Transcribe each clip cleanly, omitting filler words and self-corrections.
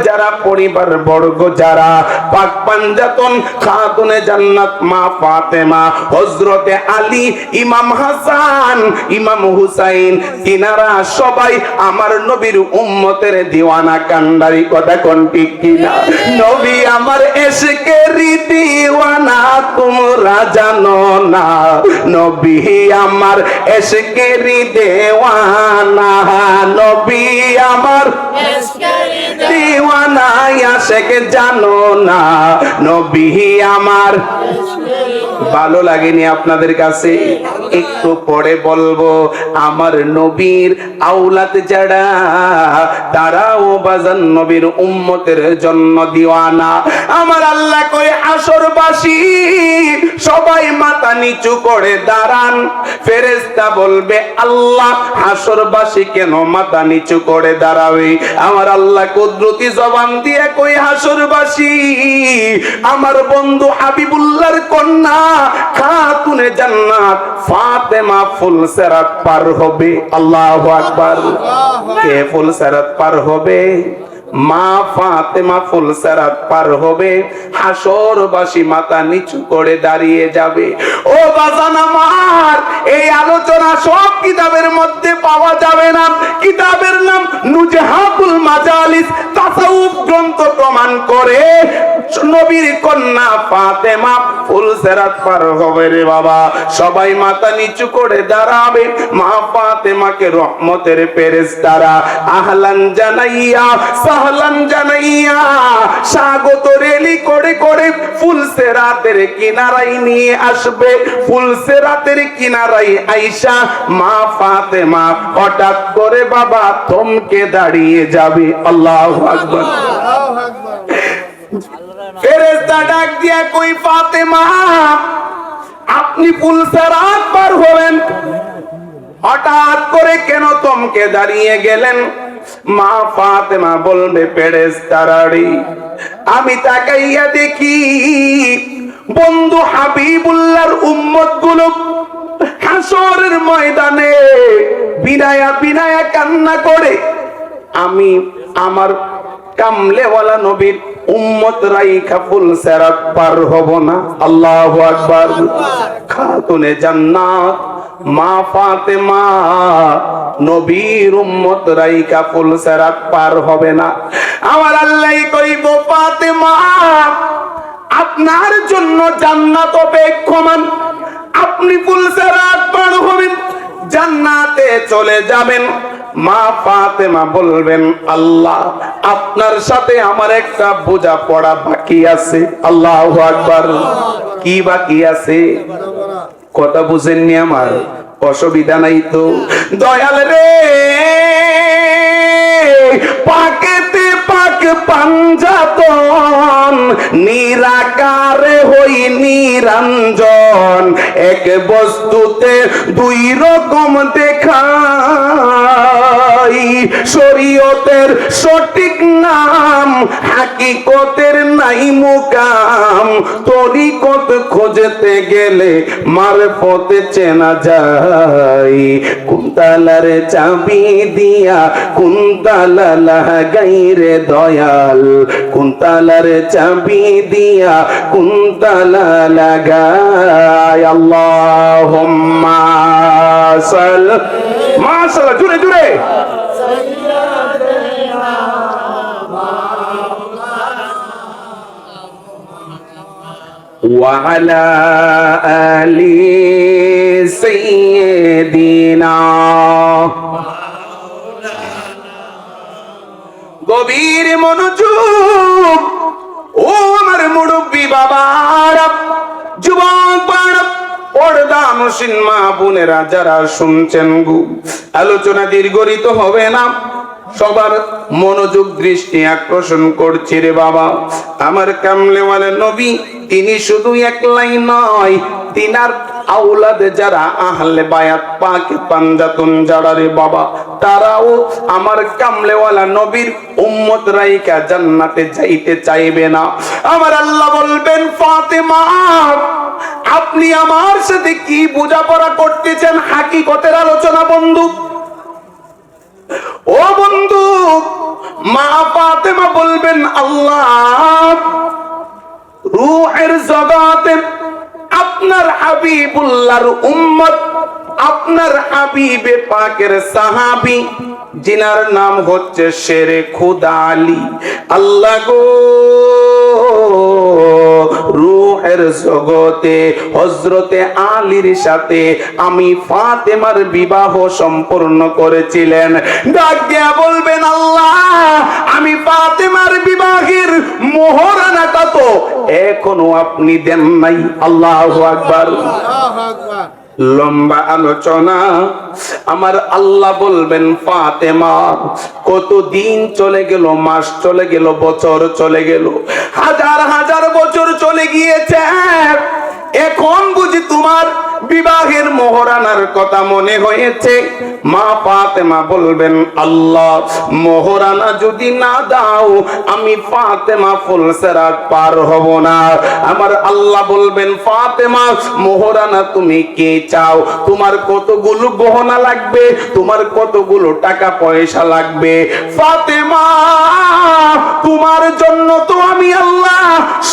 যারা পরিবার বর্গ যারা পাক পাঞ্জাতন খাতুনে জান্নাত মা ফাতেমা হযরতে আলী ইমাম হাসান ইমাম হুসাইন তিনারা সবাই আমার নবীর উম্মতের দিওয়ানা কান্ডারি কথা কোন ঠিক কিনা নবী আমার এশকেরি দিওয়ানা তোমরা জানো না নবী আমার এশকেরি দেওয়ানা নবী আমার এশকেরি দিওয়ানা আশিক জানো না নবী আমার ভালো লাগেনি আপনাদের কাছে একটু পরে বলবো আমার নবীর আওলাদ যারা তারাও বাজান নবীর উম্মতের জন্য দিওয়ানা আমার আল্লাহ কই আসরবাসী সবাই মাথা নিচু করে দাঁড়ান ফেরেশতা বলবে আল্লাহ হাসরবাসী কেন মাথা নিচু করে দাঁড়াবে আমার আল্লাহ কুদরতি জবান দিয়ে কই হাসরবাসী আমার বন্ধু হাবিবুল্লাহর কন্যা খাতুনে জান্নাত ফাতেমা ফুলসেরাত পার হবে আল্লাহু আকবার কে ফুলসেরাত পার হবে মা ফাতেমা ফুলসেরাত পার হবে হাসরবাসী মাথা নিচু করে দাঁড়িয়ে যাবে ও বাজান আমার এই আলোচনা সব কিতাবের মধ্যে পাওয়া যাবে না কিতাবের নাম নুজহাতুল মাজালিস তাসাউফ গ্রন্থ প্রমাণ করে নবীর কন্যা ফাতেমা ফুলসেরাত পার হবে রে বাবা সবাই মাথা নিচু করে দাঁড়াবে মা ফাতেমাকে রহমতের ফেরেশতারা আহলান জানাইয়া সাহলান জানাইয়া স্বাগত রেলি করে করে ফুলসেরাতের কিনারায় নিয়ে আসবে ফুলসেরাতের কিনারায় আয়েশা মা ফাতেমা হঠাৎ করে বাবা থমকে দাঁড়িয়ে যাবে আল্লাহু আকবার আল্লাহু আকবার ফেরেশতা ডাক দিয়া কই ফাতেমা আপনি ফুলসেরাত পার হবেন হঠাৎ করে কেন থমকে দাঁড়িয়ে গেলেন মা ফাতেমা বলবে ফেরেশতারারি আমি তাকাইয়া দেখি বন্ধু হাবিবুল্লাহর উম্মতগুলো হাসরের ময়দানে বিনায়া বিনায়া কান্না করে আমি আমার কামলেওয়ালা নবীর উম্মত রাইখা ফুলসেরাত পার হব না আল্লাহু আকবার খাতুনে জান্নাত মা ফাতেমা নবীর উম্মত রাইখা ফুলসেরাত পার হবে না আমার আল্লাহ কইব ফাতেমা আপনার জন্য জান্নাত অপেক্ষমান আপনি ফুলসেরাত পার হবেন জান্নাতে চলে যাবেন মা ফাতেমা বলবেন আল্লাহ আপনার সাথে আমার একটা বোঝা পড়া বাকি আছে আল্লাহু আকবার কি বাকি আছে কথা বুঝেননি আমার অসুবিধা নাই তো দয়াল রে পাকেতে পাক পাঞ্জাতন নিরাকারে হই নিরঞ্জন এক বস্তুতে দুই রকম দেখাই শরীয়তের সঠিক নাম হাকিকতের নাই মুকাম তরিকত খোঁজতে গেলে মারফতে চেনা যায় কুন্তালার চাবি দিয়া কুন্তালা লাগাইরে দয়াল কুন্তালার চাবি দিয়া কুন্তালা লাগাই আল্লাহুম্মা সাল মাশাআল্লাহ জুড়ে জুড়ে وعلى آل سيدنا গভীর মনোযোগ ও আমার মুরব্বী বাবারা যুবক বাড়া পর্দানসীন মা বোনেরা যারা শুনছেন গো আলোচনা দীর্ঘিত হবে না সবার মনোযোগ দৃষ্টি আকর্ষণ করছে রে বাবা আমার কামলেওয়ালা নবী তিনি শুধু একলাই নয় তিনার আওলাদ যারা আহলে বায়াত পাকে পাঞ্জাতুন যারা রে বাবা তারাও আমার কামলেওয়ালা নবীর উম্মত রাইকা জান্নাতে যাইতে চাইবে না আমার আল্লাহ বলবেন ফাতেমা আপনি আমার সাথে কি বোঝাপড়া করতেছেন হাকিকতের আলোচনা বন্ধু ও বন্ধু মা ফাতেমা বলবেন আল্লাহ, রূহের জগতে আপনার হাবিবুল্লাহর উম্মত, আপনার হাবিবে পাকের সাহাবী জিনার নাম হচ্ছে শেরে খুদা আলী, আল্লাহ গো রূহের জগতে হযরতে আলীর সাথে আমি ফাতেমার বিবাহ সম্পূর্ণ করেছিলেন। ডাক দিয়া বলবেন আল্লাহ, আমি ফাতেমার বিবাহের মোহরানাটা তো এখনো আপনি দেন নাই। আল্লাহু আকবার। লম্বা আলোচনা। আমার আল্লাহ বলবেন ফাতেমা, কত দিন চলে গেল, মাস চলে গেল, বছর চলে গেল, হাজার হাজার বছর চলে গিয়েছে, এখন বুঝি তোমার বিবাহের মোহরানার কথা মনে হয়েছে? মা ফাতেমা বলবেন আল্লাহ, মোহরানা যদি না দাও আমি ফাতেমা ফুলসেরাত পার হব না। আমার আল্লাহ বলবেন ফাতেমা, মোহরানা তুমি কে চাও? তোমার কতগুলো গহনা লাগবে? তোমার কতগুলো টাকা পয়সা লাগবে? ফাতেমা, তোমার জন্য তো আমি আল্লাহ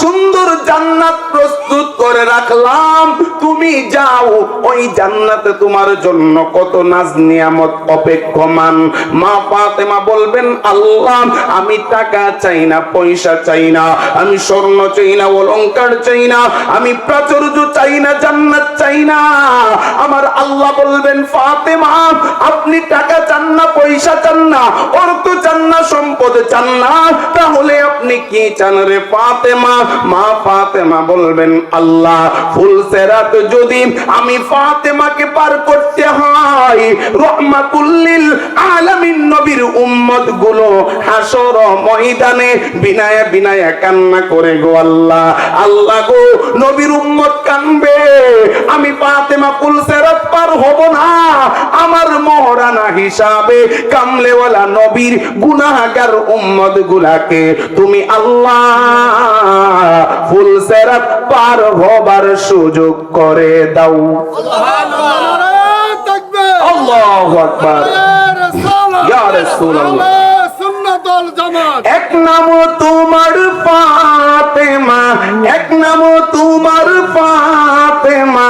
সুন্দর জান্নাত প্রস্তুত করে রাখলাম, তুমি যাও, ওই জান্নাতে তোমার জন্য কত নাজ নিয়ামত অপেক্ষমান। মা ফাতেমা বলবেন আল্লাহ, আমি টাকা চাই না, পয়সা চাই না, আমি স্বর্ণ চাই না, অলংকার চাই না, আমি প্রাচুর্য চাই না, জান্নাত চাই না। আমার আল্লাহ বলবেন ফাতেমা, আপনি টাকা চান না, পয়সা চান না, অর্থ চান না, সম্পদ চান না, তাহলে আপনি কি চান রে ফাতেমা? মা ফাতেমা বলবেন আল্লাহ, ফুলসেরাত যদি আমি ফাতেমাকে পার করতে হয়, রহমাতুল লিল আলামিন নবীর উম্মত গুলো হাসর ময়দানে বিনায়া বিনায়া কান্না করে গো আল্লাহ, আল্লাহ গো নবীর উম্মত কানবে, আমি ফাতেমা ফুলসেরাত পার হব না। আমার মোহরানা হিসাবে কামলেওয়ালা নবীর গুনাহগার উম্মত গুলাকে তুমি আল্লাহ ফুলসেরাত পার হবার সুযোগ করে দাও। আল্লাহু আকবার। ইয়া রাসূলুল্লাহ। এক নাম তোমার ফাতেমা, এক নাম তোমার ফাতেমা,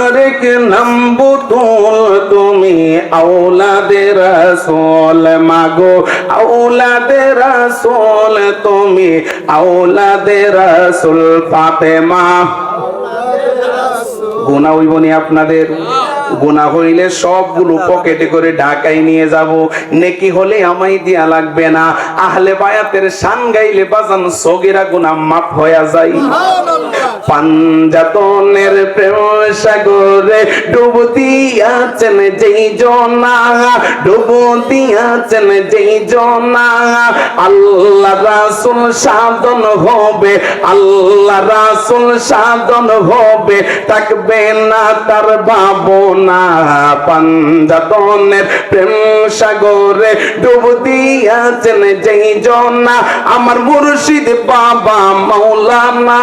আরেক নাম বুতুল, তুমি আওলাদে রাসূল, মাগো আওলাদে রাসূল, তুমি আওলাদে রাসূল ফাতেমা। গুনাহ হইব নি আপনাদের? গুনাহ হইলে সবগুলো পকেটে করে ঢাকায় নিয়ে যাব, নেকি হলে আমায় দিয়া লাগবে না। আহলে বায়াতের শান গাইলে বাজান সগীরা গুনাহ মাফ হয়ে যায়। পাঞ্জাতনের প্রেম সাগরে ডুব দিয়াছেন যেই জনা, ডুব দিয়াছেন যেই জনা, আল্লাহ রাসূল সাধন হবে, আল্লাহ রাসূল সাধন হবে, থাকবে না তার ভাবনা। পাঞ্জাতনের প্রেম সাগরে ডুব দিয়াছেন যেই জনা, আমার মুর্শিদ বাবা মাওলানা,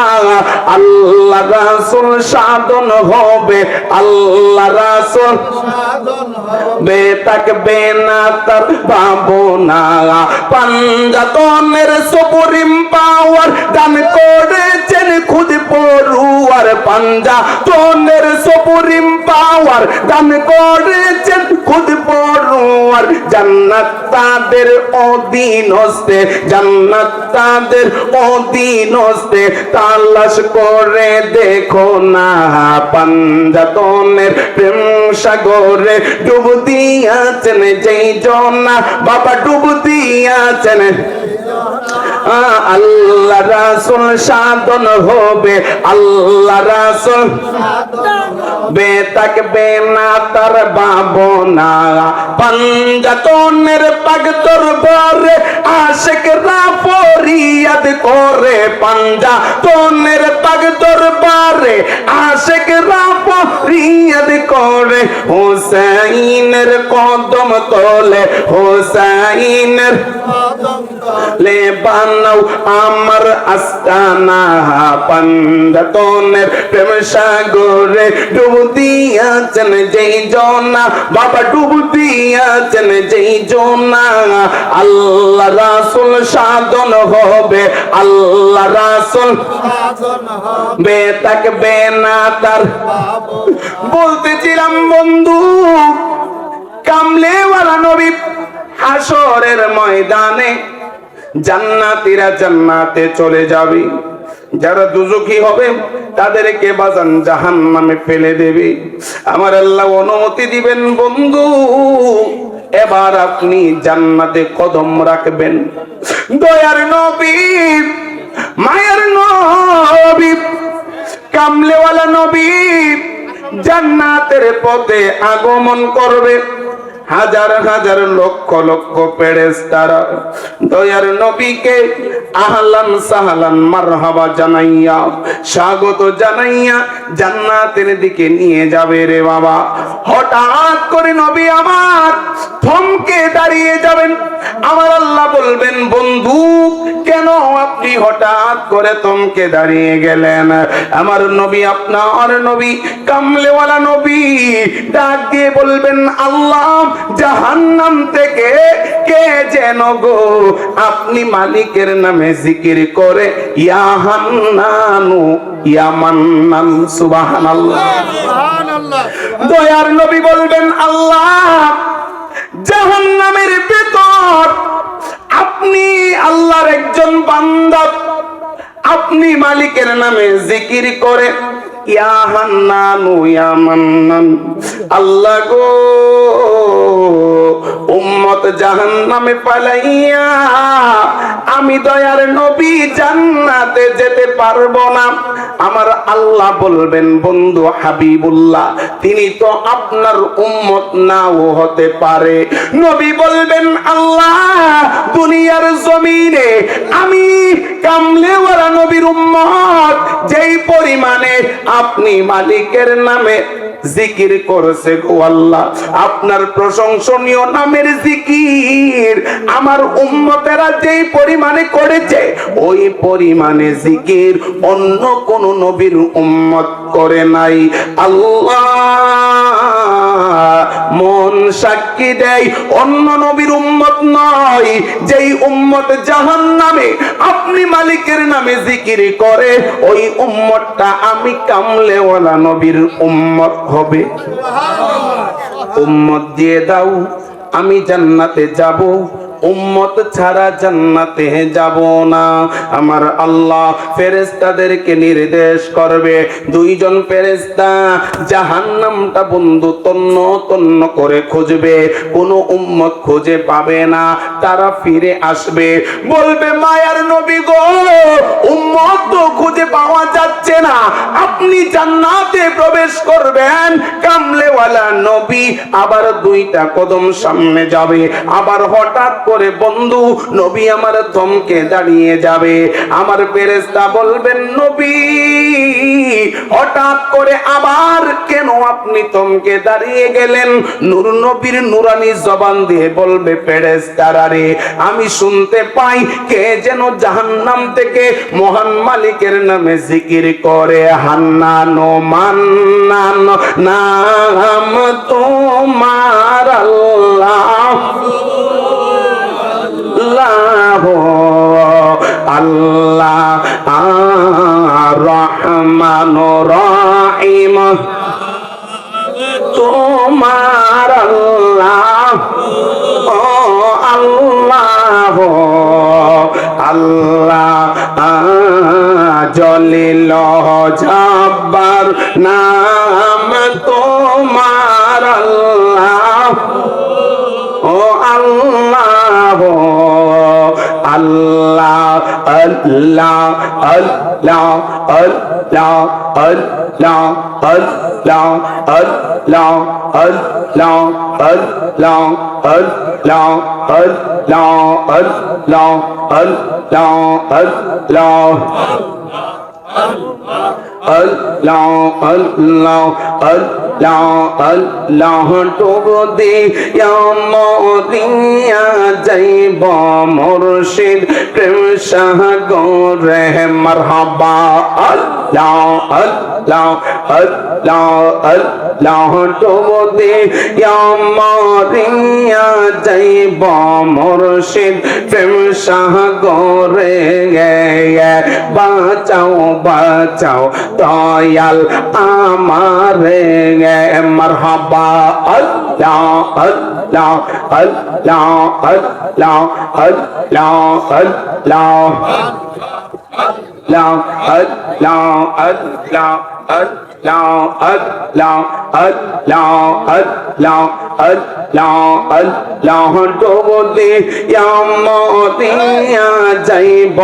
আল্লাহ রাসূল সাধন হবে, আল্লাহ রাসূল সাধন হবে, থাকবে না তার ভাবনা। পাঞ্জাতনের সুপ্রিম পাওয়ার দান করেছেন খুদ পড়ুয়ার, পাঞ্জাতনের সুপ্রিম পাওয়ার দান করেছেন খুদ পড়ুয়ার, জান্নাত তাদের অধীনস্থে, জান্নাত তাদের অধীনস্থে, তালাশ করে দেখো না। পাঞ্জাতনের প্রেম সাগরে ডুব দিয়াছেন যেই জনা, বাবা ডুব দিয়াছেন, আল্লাহ রাসূল সাধন হবে, আল্লাহ রাসূল বে থাকবে না তার ভাবনা। পাঞ্জাতনের পাক দরবারে আশিকরা ফরিয়াদ করে করে পাঞ্জা তোনের পাক দরবারে আশিকরা ফরিয়াদ করে হুসাইনের কদম তলে হুসাইনের লে বানাও আমার আস্তানা পাঞ্জা তোনের প্রেম সাগরে ডুব দিয়াছেন যেই জনা বাবা ডুব দিয়াছেন যেই জনা আল্লাহ রাসূল সাধন হবে আল্লাহ রাসূল সাধন হবে থাকবে না তার বলতেছিলাম বন্ধু কামলেওয়ালা নবী হাসরের ময়দানে জান্নাতীরা জান্নাতে চলে যাবে যারা দুজখী হবে তাদেরকে বাজান জাহান্নামে ফেলে দেবে আমার আল্লাহ অনুমতি দিবেন বন্ধু এবার আপনি জান্নাতে কদম রাখবেন দয়ার নবী মায়ের নবী কামলেওয়ালা নবী জান্নাতের পথে আগমন করবে হাজার হাজার লক্ষ লক্ষ ফেরেশতারা দয়ার নবীকে আহলান সাহলান মারহাবা জানাইয়া স্বাগত জানাইয়া জান্নাতের দিকে নিয়ে যাবে রে বাবা হঠাৎ করে নবী আমার থমকে দাঁড়িয়ে যাবেন আমার আল্লাহ বলবেন বন্ধু কেন আপনি হঠাৎ করে থমকে দাঁড়িয়ে গেলেন আমার নবী আপনার নবী কামলেওয়ালা নবী ডাক দিয়ে বলবেন আল্লাহ জাহান্নাম থেকে কে যেন গো আপনি মালিকের নামে জিকির করে ইয়া হান্নানু ইয়া মান্নান সুবহানাল্লাহ সুবহানাল্লাহ দয়ার নবী বলবেন আল্লাহ জাহান্নামের ভিতর আপনি আল্লাহর একজন বান্দা আপনি মালিকের নামে জিকির করে ইয়া হান্নানু ইয়া মান্নান আল্লাহ গো উম্মত জাহান্নামে পালাইয়া আমি দয়ার নবী জান্নাতে যেতে পারবো না আমার আল্লাহ বলবেন বন্ধু হাবিবুল্লাহ তিনি তো আপনার উম্মত নাও হতে পারে নবী বলবেন আল্লাহ দুনিয়ার জমিনে আমি কামলেওয়ালা নবীর উম্মত যেই পরিমাণে আপনি মালিকের নামে জিকির করেছে গো আল্লাহ আপনার প্রশংসনীয় নামের জিকির আমার উম্মতেরা যেই পরিমাণে করেছে ওই পরিমাণে জিকির অন্য কোন নবীর উম্মত করে নাই আল্লাহ মন সাক্ষী দেয় অন্য নবীর উম্মত নয় যেই উম্মত জাহান্নামে আপনি মালিকের নামে জিকির করে ওই উম্মতটা আমি কামলেওয়ালা নবীর উম্মত হবে উম্মত দিয়ে দাও আমি জান্নাতে যাব উম্মত ছাড়া জান্নাতে যাব না আমার আল্লাহ ফেরেশতাদেরকে নির্দেশ করবে দুইজন ফেরেশতা জাহান্নামটা বন্ধু তন্ন তন্ন করে খুঁজবে কোন উম্মত খুঁজে পাবে না তারা ফিরে আসবে বলবে মায়ার নবী গো উম্মত তো খুঁজে পাওয়া যাচ্ছে না আপনি জান্নাতে প্রবেশ করবেন কামলেওয়ালা নবী আবার দুইটা কদম সামনে যাবে আবার হঠাৎ করে বন্ধু নবী আমার থমকে দাঁড়িয়ে যাবে আমার ফেরেশতা বলবেন নবী হঠাৎ করে আবার কেন আপনি থমকে দাঁড়িয়ে গেলেন নূর নবীর নুরানি জবান দিয়ে বলবে ফেরেশতারা রে আমি শুনতে পাই কে যেন জাহান্নাম থেকে মহান মালিকের নামে জিকির করে হান্নানো মান্নান নাম তোমার আল্লাহ আল্লাহ রহমান রহিম তোমার আল্লাহ ও আল্লাহ আল্লাহ জলিল জব্বার নাম তোমার আল্লাহ ও আল্লাহ আল্লাহ আল্লাহ আল্লাহ আল্লাহ আল্লাহ আল্লাহ আল্লাহ আল্লাহ আল্লাহ আল্লাহ আল্লাহ আল্লাহ আল্লাহ আল্লাহ আল্লাহ আল্লাহ আল্লাহ আল্লাহ ডুবো দিয়া মরিয়া যাইব মুর্শিদ প্রেম সাগরে মারহাবা আল্লাহ আল্লাহ আল্লাহ আল্লাহ ডুবো দিয়া মরিয়া যাইব মুর্শিদ প্রেম সাগরে বাঁচাও বাঁচাও দয়াল আমারে মারহাবা আল্লাহ আল্লাহ আল্লাহ আল্লাহ আল্লাহ আল্লাহ আল্লাহ আল্লাহ আল্লাহ আল্লাহ আল্লাহ আল্লাহ আল্লাহ আল্লাহ আল্লাহ ডুবো দিয়া মরিয়া যাইব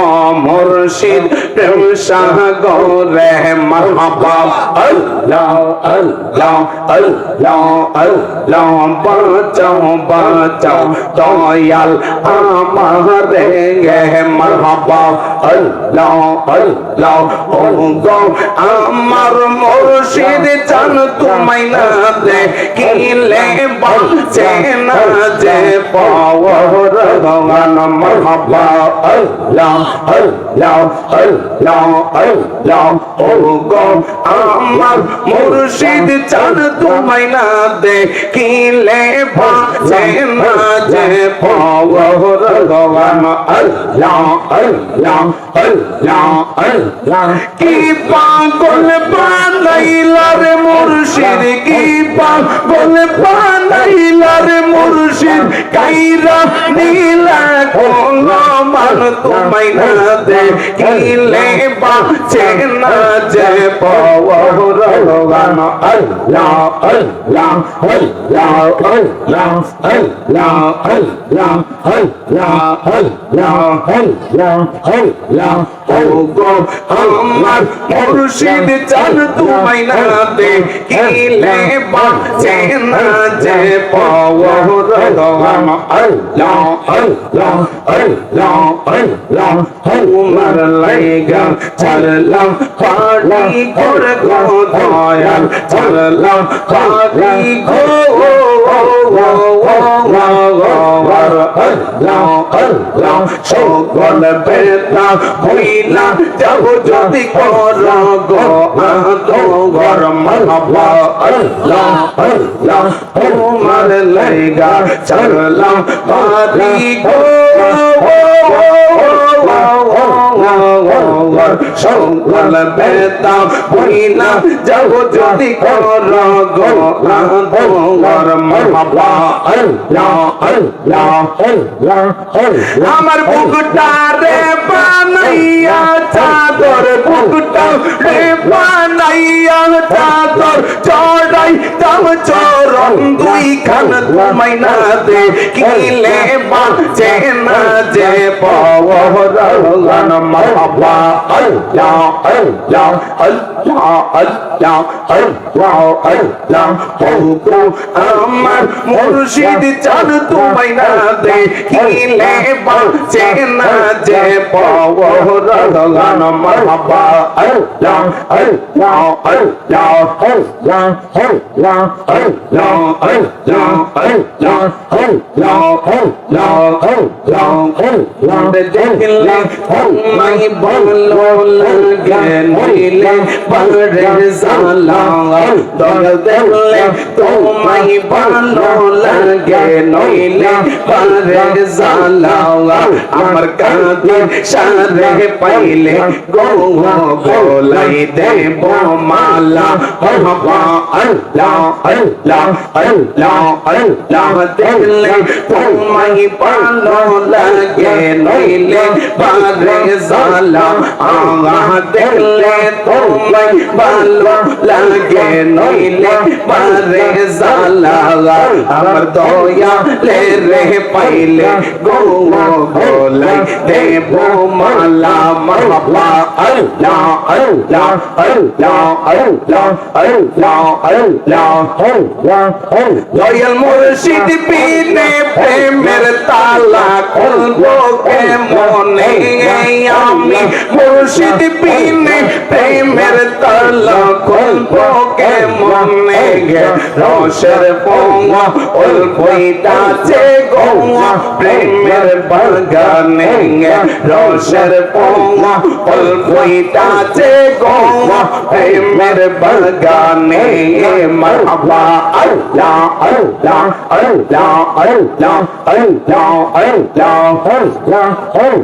মুর্শিদ প্রেম সাগরে মারহাবা আল্লাহ আল্লাহ আল্লাহ আল্লাহ বাঁচাও বাঁচাও দয়াল আমারে মারহাবা আল্লাহ আল্লাহ ও গো আমার মুর্শিদ জান তোমায় না দেখিলে বাঁচে না যে পাওয়ার ভগবান মারহাবা আল্লাহ আল্লাহ আল্লাহ আল্লাহ ও গো আমার মুর্শিদ জান তোমায় না দেখিলে বাঁচে না যে পাওয়ার ভগবান আল্লাহ আল্লাহ আল্লাহ আল্লাহ কি পাগল বানাইলা রে মুর্শিদ কি পাগল বানাইলা রে মুর্শিদ কাইরা নীলা কোন মান তোমায় না দেখিলে বাঁচে না যে পাওয়ার ভগবান আল্লাহ আল্লাহ আল্লাহ আল্লাহ আল্লাহ আল্লাহ আল্লাহ আল্লাহ আল্লাহ আল্লাহ ও গো আমার মুর্শিদ জান তোমায় না দেখিলে বাঁচে না যে পাওয়ার ভগবান আল্লাহ আল্লাহ আল্লাহ আল্লাহ তোমার লাইগা ছাড়লাম পানি করে গো দয়াল ছাড়লাম পানি গো আল্লাহ আল্লাহ সকল বেতা হইলা যাব যদি কর গো আতো ঘর মারহাবা আল্লাহ আল্লাহ তোমার লাইগা ছাড়লাম পানি গো সকল বেতা হইলা যাব যদি কর গো আতো ঘর মারহাবা আল্লাহ আল্লাহ আল্লাহ আমার বুকটা রে বানাইয়া চাদর বুকটা রে বানাইয়া চাদর চড়াই দাম চরণ দুই খান তোমায় না দেখিলে বাঁচে না যে পাওয়ার ভগবান মারহাবা আল্লাহ আল্লাহ আল্লাহ আল্লাহ আল্লাহ আল্লাহ ও আমার মুর্শিদ চাঁদ তোমায় না দেখিলে বাঁচে না যে পাওয়ার ভগবান মারহাবা আল্লাহ আল্লাহ আল্লাহ আল্লাহ আল্লাহ আল্লাহ আল্লাহ আল্লাহ আল্লাহ আল্লাহ আল্লাহ আল্লাহ দেখলে তোমায় ভালো লাগে নইলে পারের জালা দল দেখলে তোমায় ভালো লাগে নইলে পারের জালা আমার কাঁদে সারে পাইলে গো গো গলাই দেব মালা মারহাবা আল্লাহ আল্লাহ আল্লাহ আল্লাহ দেখলে তোমায় ভালো লাগে নইলে বারে জালা আল্লাহ দেখলে তোমায় ভালো লাগে নইলে বারে জালা আমার দয়া লে রে পাইলে গো গলাই দেব মালা মারহাবা আল্লাহ আল্লাহ আল্লাহ আল্লাহ আল্লাহ আল্লাহ দয়াল মুর্শিদ বিনে প্রেমের তালা খুলবো কেমনে আমি মুর্শিদ বিনে প্রেমের তালা খুলবো কেমনে রসের পোয়া অল্পইটাছে গোয়া প্রেমের বাগানে রসের পোয়া অল্পইটাছে গোয়া প্রেমের বাগানে মারহাবা আল্লাহ আল্লাহ আল্লাহ আল্লাহ আল্লাহ আল্লাহ আল্লাহ আল্লাহ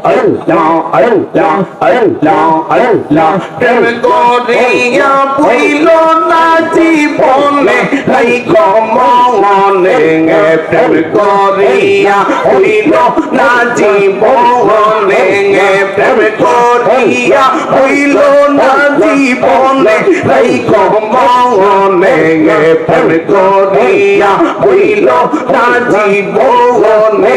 আল্লাহ আল্লাহ আল্লাহ আল্লাহ প্রেম করিয়া ভুইল না জীবনে রাইখো মনে প্রেম করিয়া ভুইল না জীবনে প্রেম করিয়া ভুইল না জীবনে রাইখো মনে প্রেম করিয়া ভুইল না জীবনে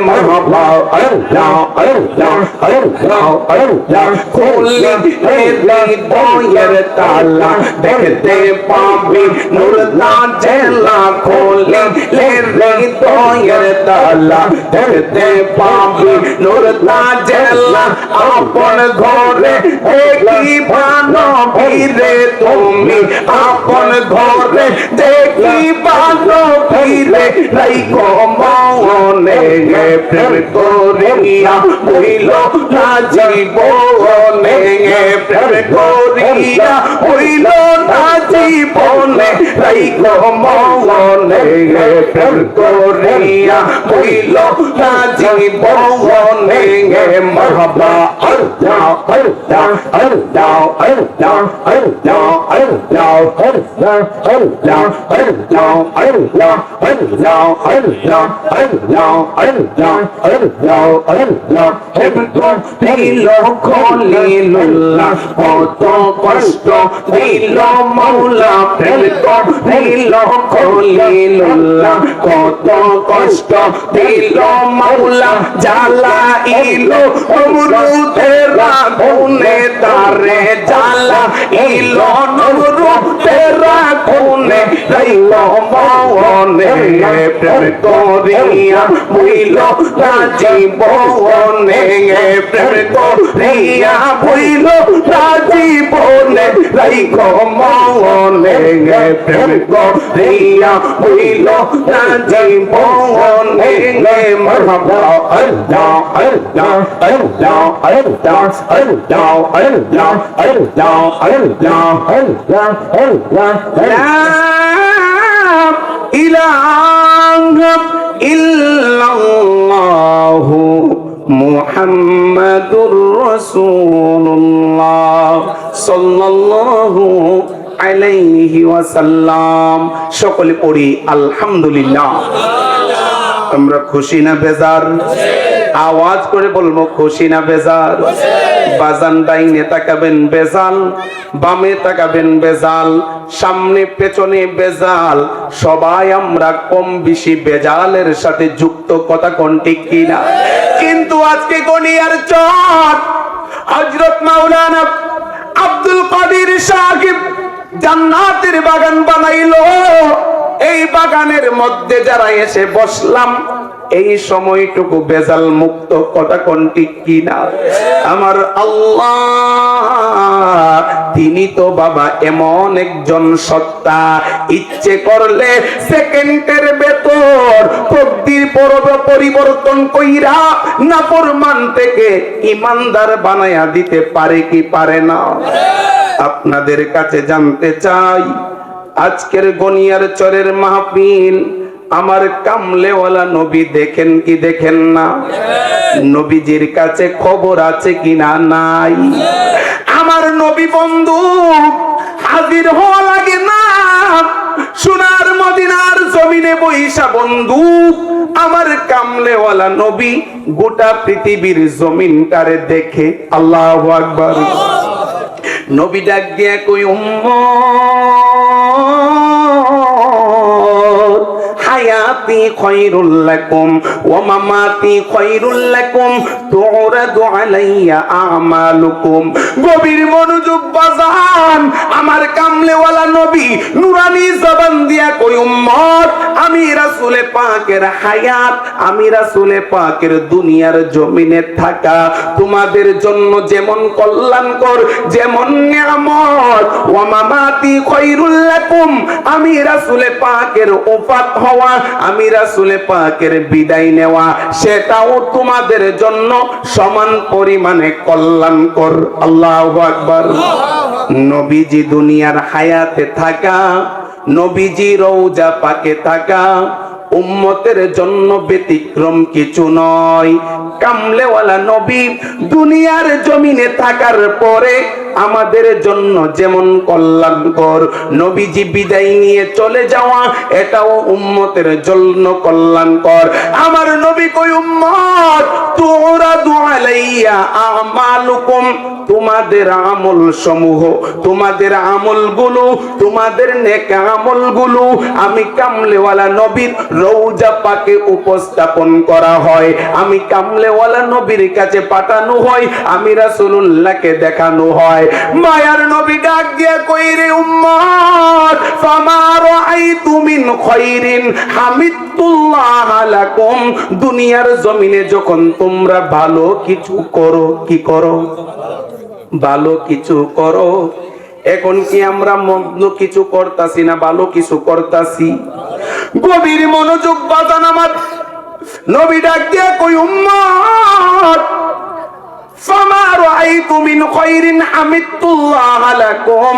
মারহাবা আল্লাহ আল্লাহ আল্লাহ আল্লাহ খুললে হৃদয়ের তালা দেখতে পাবি নূর তাজেলা খুললে হৃদয়ের তালা দেখতে পাবি নূর তাজেলা আপন ঘরে দেখি ভালো ফিরে তুমি আপন ঘরে দেখি ভালো ফিরে রাইখো মনে প্রেম করিয়া হইল না জীবনে প্রেম করিয়া হইল না জীবনে রাইখো মনে প্রেম করিয়া হইল না জীবনে মারহাবা আল্লাহ আল্লাহ আল্লাহ আল্লাহ আল্লাহ আল্লাহ আল্লাহ আল্লাহ আল্লাহ আল্লাহ আল্লাহ আল্লাহ আল্লাহ আল্লাহ আল্লাহ আল্লাহ দিল খলিলুল্লাহ কত কষ্ট দিল মাওলা প্রেম দিল খলিলুল্লাহ কত কষ্ট দিল মাওলা জ্বালাইলো নমরুদের আগুনে তারে জ্বালাইলো নমরুদের আগুনে রাইখো মনে প্রেম করিয়া ভুইল না জীবনে প্রেম করিয়া ভুইল না জীবনে রাইখো মনে প্রেম করিয়া ভুইল না জীবনে মারহাবা আল্লাহ আল্লাহ আল্লাহ আল্লাহ আল্লাহ আল্লাহ আল্লাহ আল্লাহ আল্লাহ আল্লাহ লা ইলাহা ইল্লাল্লাহু মুহাম্মাদুর রাসূলুল্লাহ সাল্লাল্লাহু আলাইহি ওয়াসাল্লাম সকলে পড়ি আলহামদুলিল্লাহ আমরা খুশি না বেজার আওয়াজ করে বলবো খুশি না বেজার বাজান ডাইনে তাকাবেন বেজাল বামে তাকাবেন বেজাল সামনে পেছনে বেজাল সবাই আমরা কম বেশি বেজালের সাথে যুক্ত কথা কোন ঠিক কিনা কিন্তু আজকে গনিয়ার চর হযরত মাওলানা আব্দুল কাদের সাহেব জান্নাতের বাগান বানাইলো এই বাগানের মধ্যে যারা এসে বসলাম এই সময়টুকু বেজাল মুক্ত কথা কোন ঠিক কিনা আমার আল্লাহ তিনি তো বাবা এমন একজন সত্তা ইচ্ছে করলে সেকেন্ডের ভেতর প্রকৃতির পরিবর্তন কইরা নাফরমান থেকে ঈমানদার বানায়া দিতে পারে কি পারে না আপনাদের কাছে জানতে চাই আজকের গনিয়ার চরের মাহফিল আমার কামলেওয়ালা নবী দেখেন কি দেখেন না নবীজির কাছে খবর আছে কিনা নাই আমার নবী বন্ধু হাজির হওয়া লাগে না সোনার মদিনার জমিনে বৈশা বন্ধু আমার কামলেওয়ালা নবী গোটা পৃথিবীর জমিনটারে দেখে। আল্লাহু আকবার। নবী ডাক দিয়া কই উম্মত হায়াতি খায়রুল লাকুম ওয়া মামাতি খায়রুল লাকুম তুরাদু আলাইয়া আমালুকুম। গভীর মনোযোগ বাজান আমার কামলেওয়ালা নবী নুরানি জবান দিয়া কই উম্মত আমি রাসূলে পাকের হায়াত আমি রাসূলে পাকের দুনিয়ার জমিনে থাকা তোমাদের জন্য যেমন কল্যাণকর যেমন নিয়ামত ওয়া মামাতি খায়রুল লাকুম আমি রাসূলে পাকের ওফাত হওয়া আমি রাসূলে পাকের বিদায় নেওয়া সেটাও তোমাদের জন্য সমান পরিমাণে কল্যাণকর। আল্লাহু আকবার। নবীজি দুনিয়ার হায়াতে থাকা নবীজি রওজা পাকে থাকা উম্মতের জন্য ব্যতিক্রম কিছু নয়। কামলেওয়ালা নবী দুনিয়ার জমিনে থাকার পরে আমাদের জন্য যেমন কল্যাণকর নবীজি বিদায় নিয়ে চলে যাওয়া এটাও উম্মতের জন্য কল্যাণকর। আমার নবী কই উম্মত তুরাদু আলাইয়া আমালুকুম তোমাদের আমল সমূহ তোমাদের আমলগুলো তোমাদের নেক আমলগুলো আমি কামলেওয়ালা নবীর রওজা পাকে উপস্থাপন করা হয় আমি কামলেওয়ালা নবীর কাছে পাঠানো হয় আমি রাসূলুল্লাহকে দেখানো হয়। মায়ার নবী ডাক দিয়া কই রে উম্মত ফামা রাআইতু মিন খায়রিন হামিদুল্লাহ লাকুম দুনিয়ার জমিনে যখন তোমরা ভালো কিছু করো কি করো ভালো কিছু করো এখন কি আমরা মন্দ কিছু করতাছি না ভালো কিছু করতাছি? গভীর মনোযোগ বাজান আমার নবী ডাক দিয়া কই উম্মত ফামা রাআইতু মিন খায়রিন হামিদুল্লাহ লাকুম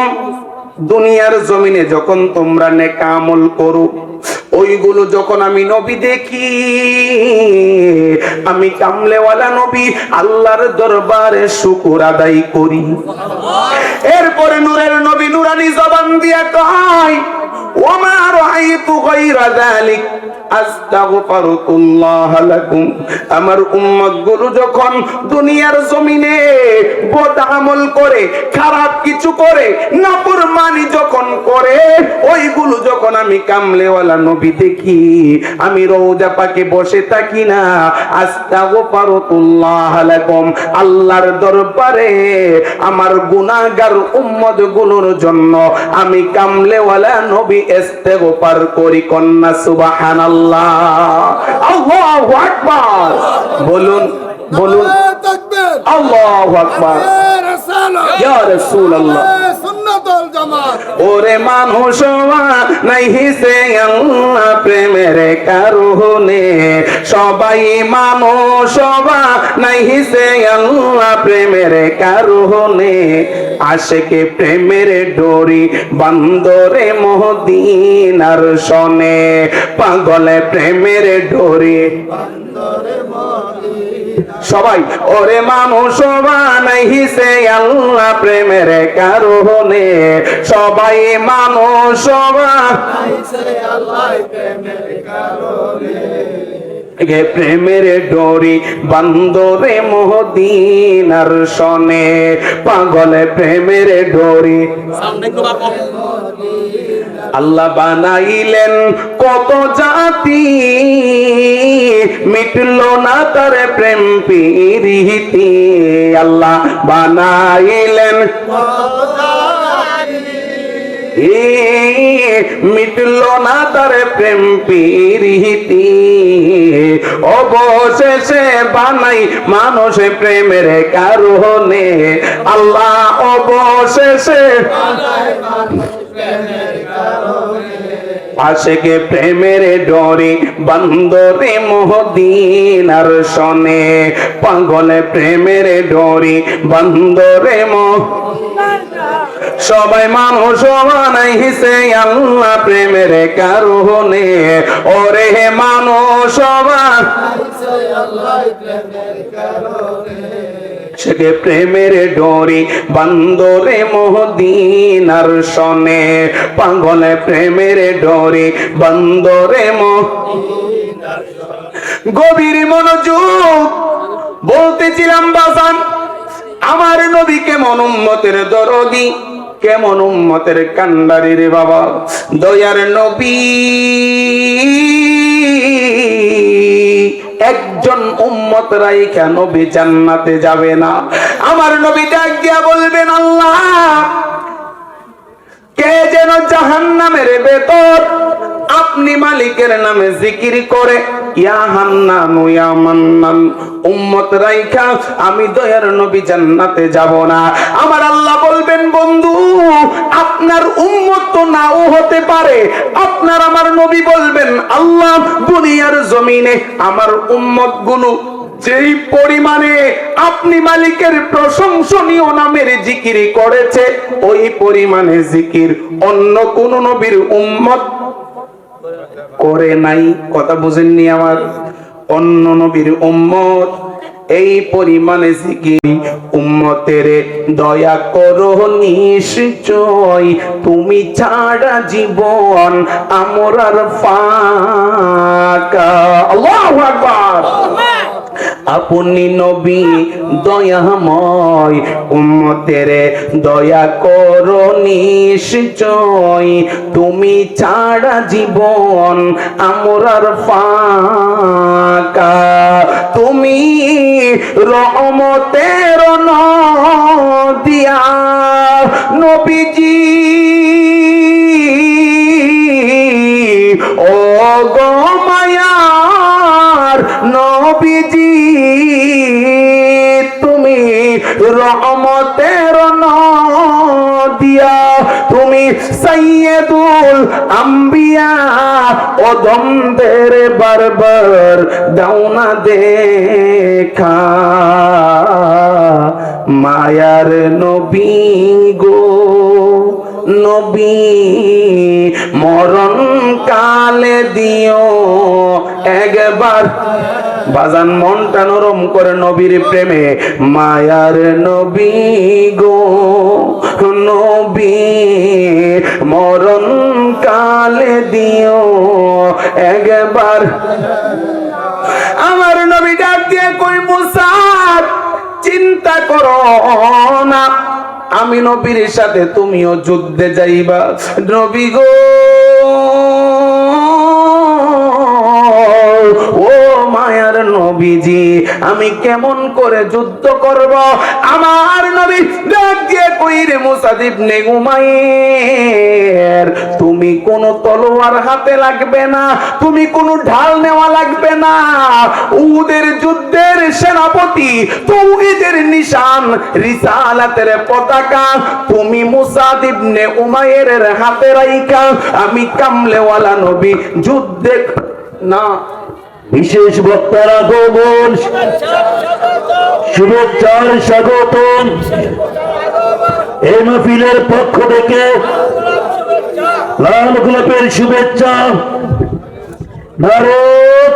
দুনিয়ার জমিনে যখন তোমরা নেক আমল করো ওইগুলো যখন আমি নবী দেখি আমি কামলেওয়ালা নবী আল্লাহর দরবারে শুকর আদায় করি। এরপরে নূরের নবী নুরানি জবান দিয়া কয় ওমা রাআইতু গায়রা যালিক আস্তাগফিরুল্লাহ লাকুম আমার উম্মতগুলো যখন দুনিয়ার জমিনে বদ আমল করে খারাপ কিছু করে নাফরমানি যখন করে ওইগুলো যখন আমি কামলেওয়ালা নবী দেখি আমি রওজা পাকে বসে থাকি না আস্তাগফিরুল্লাহ লাকুম আল্লাহর দরবারে আমার গুনাহগার উম্মতগুলোর জন্য আমি কামলেওয়ালা নবী ইস্তেগফার করি। কন্না সুবহানাল্লাহ। আল্লাহু আকবার। বলুন বলুন আল্লাহু আকবার। ইয়া রাসূলুল্লাহ সুন্নাতুল জামাত। ওরে মানুষ নাই হিসে আল্লাহ প্রেমের কারণে সবাই মানুষ নাই হিসে আল্লাহ প্রেমের কারণে আশিকে প্রেমের ডোরি বান্দরে মদিনার সনে পাগলে প্রেমের ডোরি বান্দরে সবাই ওরে মানুষ বানাইছে আল্লাহ প্রেমের কারণে সবাই মানুষ বানাইছে আল্লাহ প্রেমের কারণে প্রেমের ডোরি বান্দরে মদিনার সনে পাগলে প্রেমের ডোরি আল্লাহ বানাইলেন কত জাতি মিটলো না তার প্রেম প্রীতি আল্লাহ বানাইলেন মিটলো না তার প্রেম প্রীতি অবশেষে বানাই মানুষ প্রেমের কারণে আল্লাহ অবশেষে আশিকে প্রেমের ডোরি বান্দরে মদিনার সনে পাগলে প্রেমের ডোরি বান্দরে সবাই মানুষ বানাইছে আল্লাহ প্রেমের কারণে ওরে মানুষ বানাইছে আল্লাহ প্রেমের কারণে সেকে প্রেমের ডোরি বান্দরে মদিনার সনে, পাগলে প্রেমের ডোরি বান্দরে মদিনার সনে। গভীর মনোযোগ, বলতেছিলাম বাজান, আমার নবী কেমন উম্মতের দরদি, কেমন উম্মতের কান্ডারি রে বাবা। দয়ার নবী একজন উম্মত রাইখা নবী জান্নাতে যাবে না। আমার নবী ডাক দিয়া বলবেন, আল্লাহ কে যেন জাহান্নামের ভেতর আপনি মালিকের নামে জিকির করে, ইয়া হান্নান ইয়া মান্নান, উম্মত রাইখা আমি দয়ার নবী জান্নাতে যাব না। আমার আল্লাহ বলবেন, বন্ধু আপনার উম্মত তো নাও হতে পারে। আপনার আমার নবী বলবেন, আল্লাহ দুনিয়ার জমিনে আমার উম্মত গুলো যেই পরিমাণে আপনি মালিকের প্রশংসনীয় নামের জিকির করেছে, ওই পরিমাণে জিকির অন্য কোন নবীর উম্মত করে নাই। কথা বুঝেননি আমার? অন্য নবীর উম্মত এই পরিমাণে জিকির উম্মতের দয়া করো নিশ্চয়, তুমি ছাড়া জীবন আমরার ফাঁকা। আল্লাহু আকবার। আপনি নবী দয়াময়, উম্মতের দয়া করো নিশ্চয়, তুমি ছাড়া জীবন আমরার ফাঁকা। তুমি রহমতের নদিয়া নবীজি, ও গো মায়ার নবীজি, তুমি রহমতের নদিয়া, তুমি সাইয়্যিদুল আম্বিয়া, ও দমদের বারবার দাও না দেখা। মায়ার নবী গো নবী, মরণ কালে দিও একবার। বাজান মনটা নরম করে নবীর প্রেমে। মায়ার নবী গো নবী, মরণ কালে দিও একবার। আমার নবী ডাক দিয়ে কই, মুসা চিন্তা করো না, আমি নবীর সাথে তুমিও যুদ্ধে যাইবা। নবী গো ও মায়ার নবীজি, আমি কেমন করে যুদ্ধ করব? আমার নবী ডাক দিয়ে কই, রে মুসা ইবনে উমাইর, তুমি কোন তলোয়ার হাতে লাগবে না, তুমি কোন ঢাল নেওয়া লাগবে না। উহুদের যুদ্ধের সেনাপতি, তাওহীদের নিশান, রিসালাতের পতাকা তুমি মুসা ইবনে উমাইরের হাতে রাইখা আমি কামলেওয়ালা নবী যুদ্ধে না। বিশেষ বক্তার আগমন, শুভেচ্ছার স্বাগতম। এই মাহফিলের পক্ষ থেকে লাল গোলাপের শুভেচ্ছা। নারে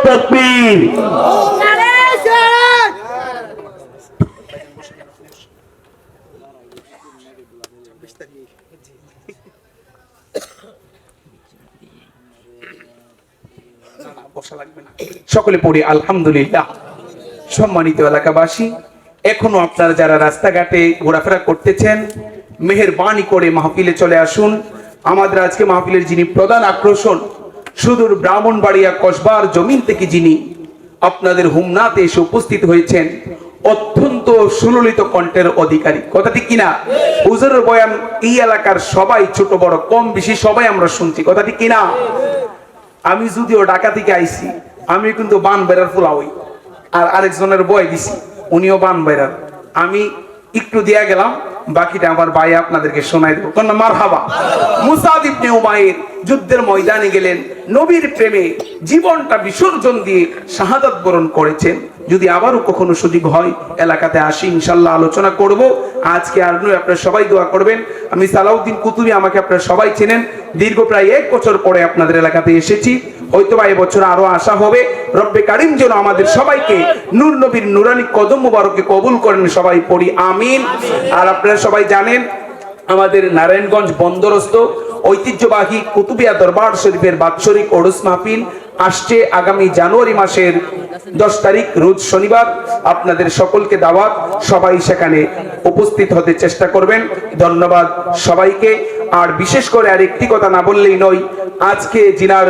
তাকবীর। সকলে পড়ি আলহামদুলিল্লাহ। সম্মানিত এলাকাবাসী, এখনো আপনারা যারা রাস্তাঘাটে ঘোরাফেরা করতেছেন, মেহেরবানি করে মাহফিলে চলে আসুন। আমাদের আজকে মাহফিলের যিনি প্রধান আকর্ষণ, সুদূর ব্রাহ্মণবাড়িয়া কসবার জমিন থেকে যিনি আপনাদের হুমনাতে এসে উপস্থিত হয়েছেন, অত্যন্ত সুললিত কণ্ঠের অধিকারী। কথাটি কিনা? হুজুরের বয়ান এই এলাকার সবাই, ছোট বড় কম বেশি সবাই আমরা শুনছি। কথাটি কিনা? আমি যদিও ঢাকা থেকে আইছি, আমি কিন্তু বান বেড়ার ফুলা হই, আর আরেকজনের বয় দিছি, উনিও বান বেড়ার। আমি একটু দিয়া গেলাম, বাকিটা আমার ভাই আপনাদেরকে শোনাই দেব। কোন মারহাবা। মুসা ইবনে উমাইর যুদ্ধের ময়দানে গেলেন, নবীর প্রেমে জীবনটা বিসর্জন দিয়ে শাহাদাত বরণ করেছেন। যদি আবারও কখনো সুযোগ হয় এলাকাতে আসি, ইনশাল্লাহ আলোচনা করব। আজকে আর নয়, আপনারা সবাই দোয়া করবেন। আমি সালাউদ্দিন কুতুবী, আমাকে আপনারা সবাই চেনেন। দীর্ঘ প্রায় 1 বছর পরে আপনাদের এলাকাতে এসেছি। হয়তোবা এবছর আরো আসা হবে। রব্বে কারিম যেন আমাদের সবাইকে নূর নবীর নুরানি কদম মুবারকে কবুল করেন, সবাই পড়ি আমিন। আর আপনারা সবাই জানেন আমাদের নারায়ণগঞ্জ বন্দরস্থ ঐতিহ্যবাহী কুতুবিয়া দরবার শরীফের বাৎসরিক ওরস মাহফিল আসছে আগামী জানুয়ারি মাসের 10 তারিখ রোজ শনিবার। আপনাদের সকলকে দাওয়াত, সবাই সেখানে উপস্থিত হতে চেষ্টা করবেন। ধন্যবাদ সবাইকে। আর বিশেষ করে আর একটি কথা না বললেই নয়, আজকে জিনার